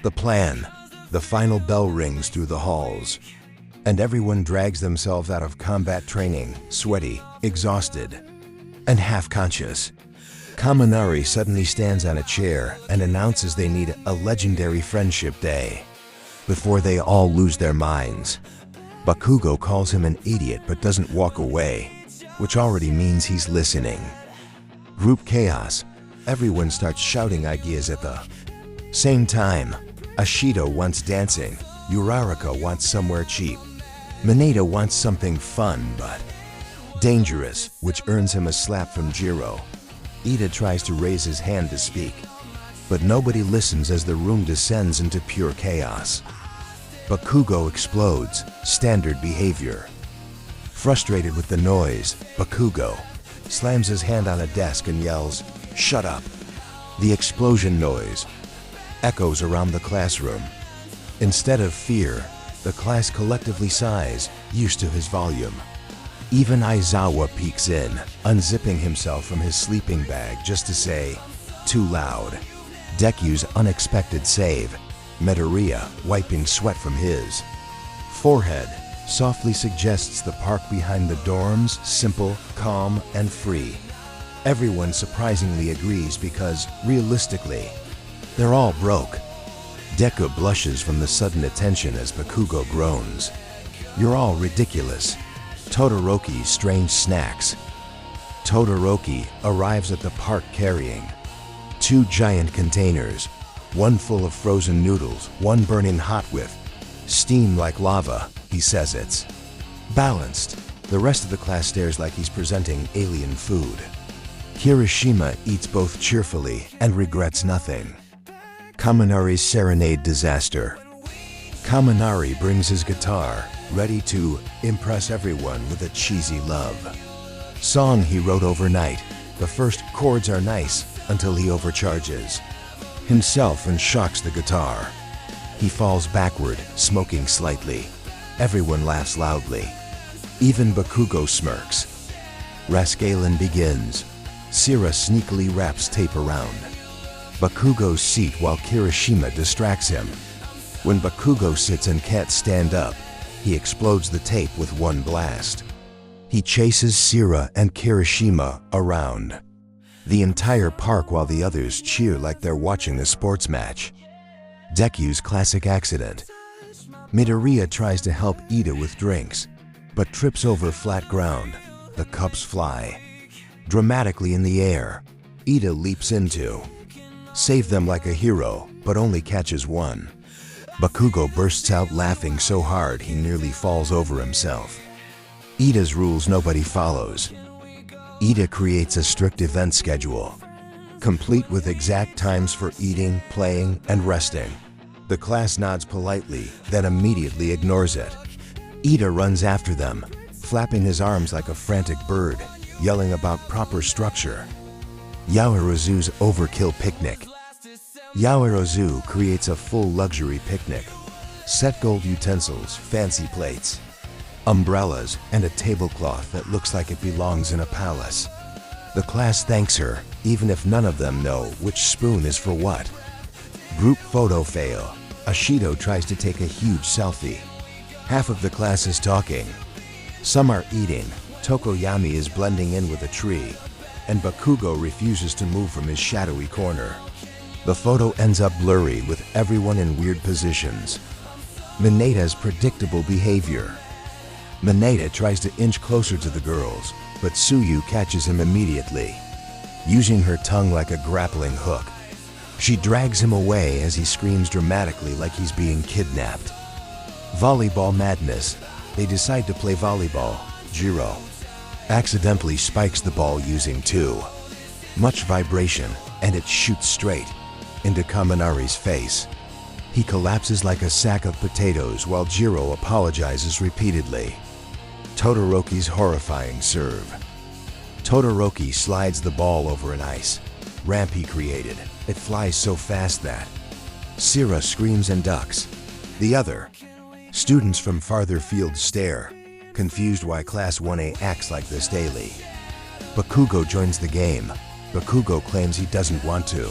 The plan. The final bell rings through the halls, and everyone drags themselves out of combat training, sweaty, exhausted, and half-conscious. Kaminari suddenly stands on a chair and announces they need a legendary friendship day before they all lose their minds. Bakugo calls him an idiot but doesn't walk away, which already means he's listening. Group chaos. Everyone starts shouting ideas at the same time. Ashido wants dancing, Uraraka wants somewhere cheap, Mineta wants something fun but dangerous, which earns him a slap from Jiro. Ida tries to raise his hand to speak, but nobody listens as the room descends into pure chaos. Bakugo explodes, standard behavior. Frustrated with the noise, Bakugo slams his hand on a desk and yells, "Shut up!" The explosion noise echoes around the classroom. Instead of fear, the class collectively sighs, used to his volume. Even Aizawa peeks in, unzipping himself from his sleeping bag just to say, "Too loud." Deku's unexpected save, Midoriya wiping sweat from his forehead, softly suggests the park behind the dorms, simple, calm, and free. Everyone surprisingly agrees because, realistically, they're all broke. Deku blushes from the sudden attention as Bakugo groans. "You're all ridiculous." Todoroki's strange snacks. Todoroki arrives at the park carrying 2 giant containers, one full of frozen noodles, one burning hot with steam like lava. He says it's balanced. The rest of the class stares like he's presenting alien food. Kirishima eats both cheerfully and regrets nothing. Kaminari's serenade disaster. Kaminari brings his guitar, ready to impress everyone with a cheesy love song he wrote overnight. The first chords are nice until he overcharges himself and shocks the guitar. He falls backward, smoking slightly. Everyone laughs loudly. Even Bakugo smirks. Rascalin begins. Sira sneakily wraps tape around Bakugo's seat while Kirishima distracts him. When Bakugo sits and can't stand up, he explodes the tape with one blast. He chases Sira and Kirishima around the entire park while the others cheer like they're watching a sports match. Deku's classic accident. Midoriya tries to help Ida with drinks, but trips over flat ground. The cups fly dramatically in the air. Ida leaps into save them like a hero, but only catches one. Bakugo bursts out laughing so hard he nearly falls over himself. Ida's rules nobody follows. Ida creates a strict event schedule, complete with exact times for eating, playing, and resting. The class nods politely, then immediately ignores it. Ida runs after them, flapping his arms like a frantic bird, yelling about proper structure. Yaoirozu's overkill picnic. Yaoirozu creates a full luxury picnic. Set gold utensils, fancy plates, umbrellas, and a tablecloth that looks like it belongs in a palace. The class thanks her, even if none of them know which spoon is for what. Group photo fail. Ashido tries to take a huge selfie. Half of the class is talking. Some are eating. Tokoyami is blending in with a tree, and Bakugo refuses to move from his shadowy corner. The photo ends up blurry with everyone in weird positions. Mineta's predictable behavior. Mineta tries to inch closer to the girls, but Tsuyu catches him immediately, using her tongue like a grappling hook. She drags him away as he screams dramatically like he's being kidnapped. Volleyball madness. They decide to play volleyball. Jiro accidentally spikes the ball using too much vibration, and it shoots straight into Kaminari's face. He collapses like a sack of potatoes while Jiro apologizes repeatedly. Todoroki's horrifying serve. Todoroki slides the ball over an ice ramp he created. It flies so fast that Sira screams and ducks. The other students from farther fields stare, confused why Class 1A acts like this daily. Bakugo joins the game. Bakugo claims he doesn't want to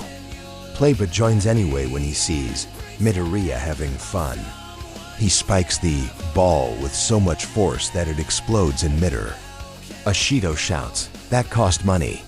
play but joins anyway when he sees Midoriya having fun. He spikes the ball with so much force that it explodes in midair. Ashido shouts, "That cost money."